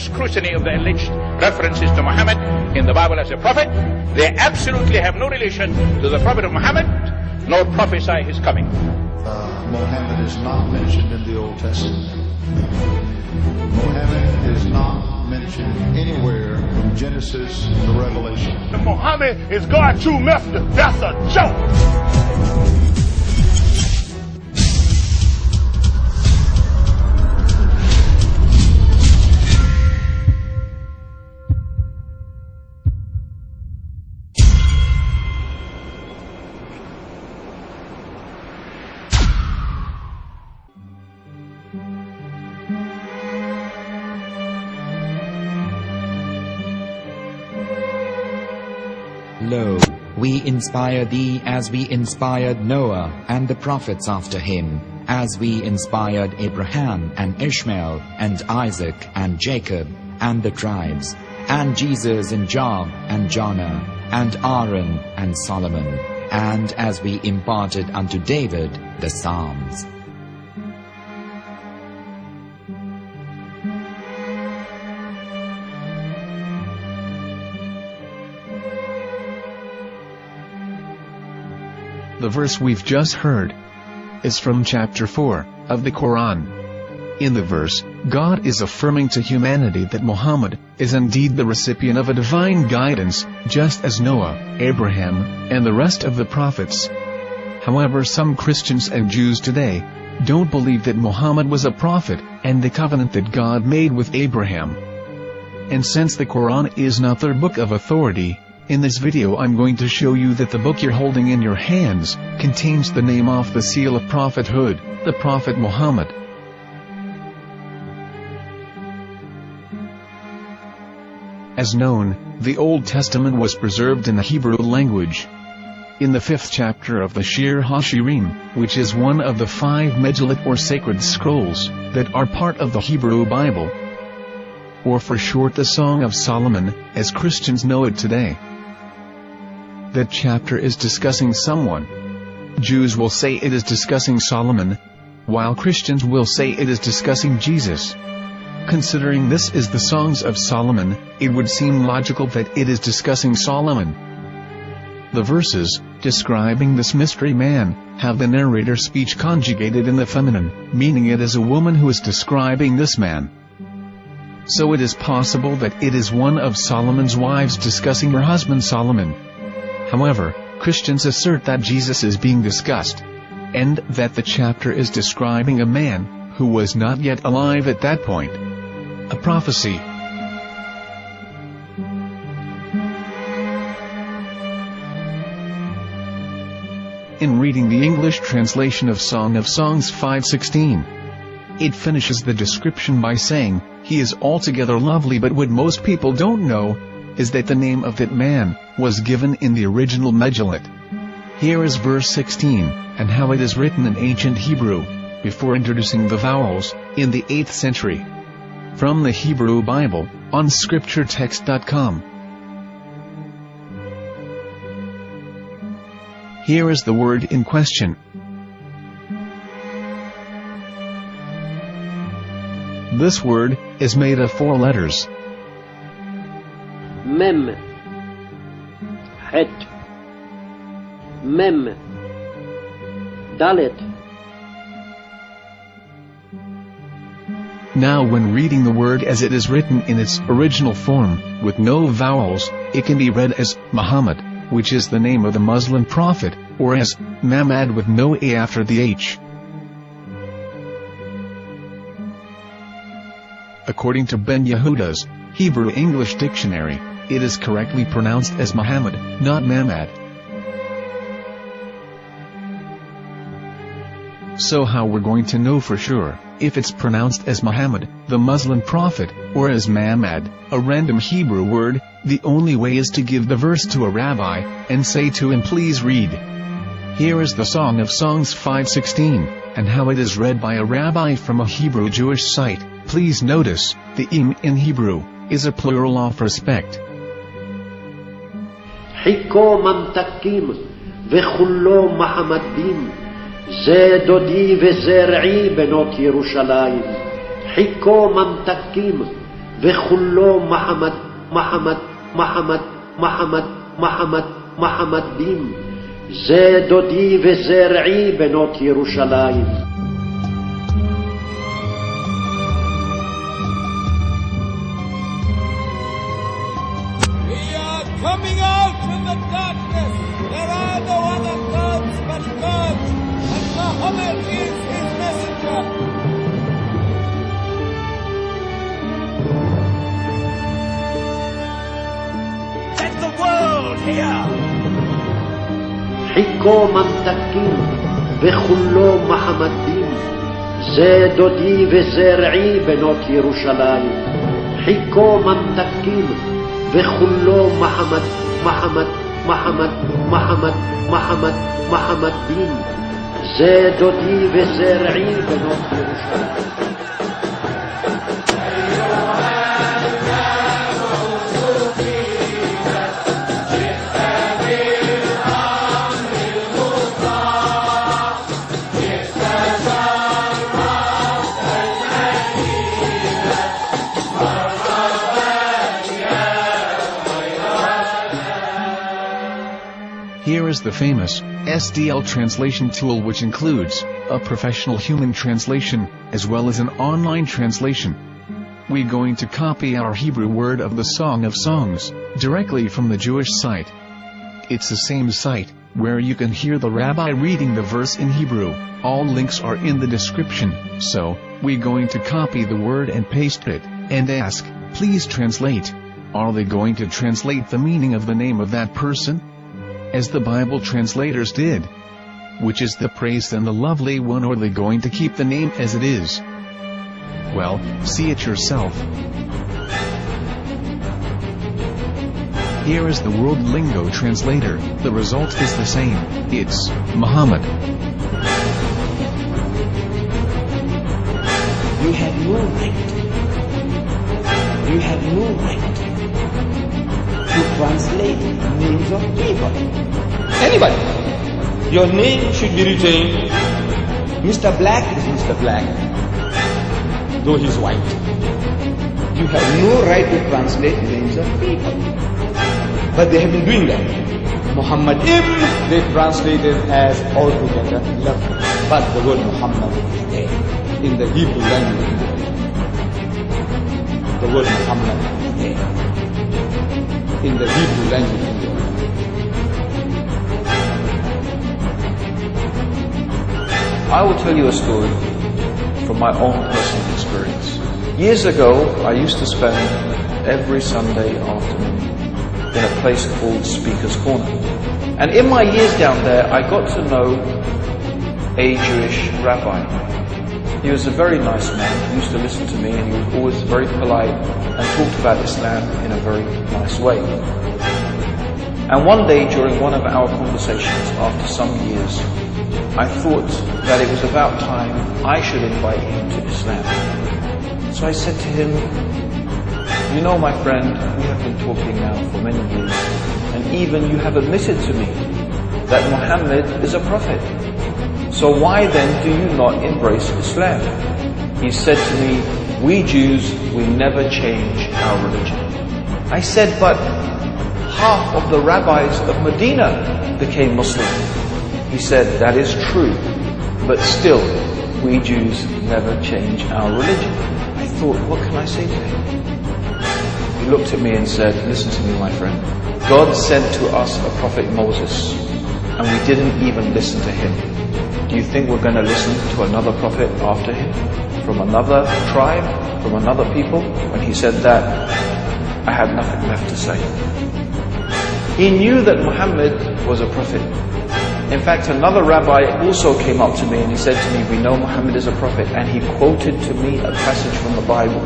scrutiny of the alleged references to Muhammad in the Bible as a prophet, they absolutely have no relation to the Prophet of Muhammad, nor prophesy his coming. Muhammad is not mentioned in the Old Testament. Muhammad is not mentioned anywhere from Genesis to Revelation. Muhammad is God's true messenger. That's a joke. Lo, we inspire thee as we inspired Noah and the prophets after him, as we inspired Abraham and Ishmael and Isaac and Jacob and the tribes, and Jesus and Job and Jonah and Aaron and Solomon, and as we imparted unto David the Psalms. The verse we've just heard is from chapter 4 of the Quran. In the verse, God is affirming to humanity that Muhammad is indeed the recipient of a divine guidance, just as Noah, Abraham, and the rest of the prophets. However, some Christians and Jews today don't believe that Muhammad was a prophet and the covenant that God made with Abraham. And since the Quran is not their book of authority, in this video I'm going to show you that the book you're holding in your hands contains the name off the seal of prophethood, the Prophet Muhammad. As known, the Old Testament was preserved in the Hebrew language. In the 5th chapter of the Shir HaShirim, which is one of the 5 Megillat or sacred scrolls that are part of the Hebrew Bible, or for short the Song of Solomon, as Christians know it today. That chapter is discussing someone. Jews will say it is discussing Solomon, while Christians will say it is discussing Jesus. Considering this is the Songs of Solomon, it would seem logical that it is discussing Solomon. The verses, describing this mystery man, have the narrator's speech conjugated in the feminine, meaning it is a woman who is describing this man. So it is possible that it is one of Solomon's wives discussing her husband Solomon. However, Christians assert that Jesus is being discussed, and that the chapter is describing a man who was not yet alive at that point. A prophecy. In reading the English translation of Song of Songs 5:16, it finishes the description by saying, "He is altogether lovely," but what most people don't know is that the name of that man was given in the original Megillat. Here is verse 16, and how it is written in ancient Hebrew, before introducing the vowels, in the 8th century. From the Hebrew Bible, on scripturetext.com. Here is the word in question. This word is made of 4 letters. Mem, Het, Mem, Dalet. Now when reading the word as it is written in its original form, with no vowels, it can be read as Muhammad, which is the name of the Muslim prophet, or as Mamad with no A after the H. According to Ben Yehuda's Hebrew English Dictionary, it is correctly pronounced as Muhammad, not Mamad. So how we're going to know for sure if it's pronounced as Muhammad, the Muslim prophet, or as Mamad, a random Hebrew word? The only way is to give the verse to a rabbi and say to him, "Please read." Here is the Song of Songs 5:16, and how it is read by a rabbi from a Hebrew Jewish site. Please notice, the im in Hebrew is a plural of respect. Hiko mamtakim vechullo mahamadim ze dodi vezer'i benot Yerushalayim. Hiko mamtakim וכולו מחמד, מחמד, מחמד, מחמד, מחמד, מחמדים. זה דודי וזה רעי בנות ירושלים. Coming out from the darkness, there are no other gods but gods, and Muhammad is his messenger. Let the world hear. חיכו ממתקים וכולו מחמדים. זה דודי וזה רעי בנות ירושלים. חיכו ממתקים וכולו מחמד, מחמד, מחמד, מחמד, מחמד, מחמדים. זה דודי וזה רעי בנות ירושלים. Here is the famous SDL translation tool, which includes a professional human translation as well as an online translation. We're going to copy our Hebrew word of the Song of Songs directly from the Jewish site. It's the same site where you can hear the rabbi reading the verse in Hebrew. All links are in the description. So, we're going to copy the word and paste it and ask, please translate. Are they going to translate the meaning of the name of that person? As the Bible translators did. Which is the praised and the lovely one, or are they going to keep the name as it is? Well, see it yourself. Here is the World Lingo translator. The result is the same. It's Muhammad. You have no right. You have no right to translate names of people. Anybody. Your name should be retained. Mr. Black is Mr. Black, though he's white. You have no right to translate names of people. But they have been doing that. Muhammad they translated as altogether lovely. But the word Muhammad is there in the Hebrew language. The word Muhammad is there in the Hebrew language. I will tell you a story from my own personal experience. Years ago, I used to spend every Sunday afternoon in a place called Speaker's Corner. And in my years down there, I got to know a Jewish rabbi. He was a very nice man. He used to listen to me, and he was always very polite and talked about Islam in a very nice way. And one day, during one of our conversations, after some years, I thought that it was about time I should invite him to Islam. So I said to him, you know, my friend, we have been talking now for many years, and even you have admitted to me that Muhammad is a prophet. So why then do you not embrace Islam? He said to me, we Jews, we never change our religion. I said, but half of the rabbis of Medina became Muslim. He said, that is true, but still, we Jews never change our religion. I thought, what can I say to him? He looked at me and said, listen to me, my friend. God sent to us a prophet Moses, and we didn't even listen to him. Do you think we're going to listen to another prophet after him? From another tribe? From another people? When he said that, I had nothing left to say. He knew that Muhammad was a prophet. In fact, another rabbi also came up to me and he said to me, we know Muhammad is a prophet, and he quoted to me a passage from the Bible.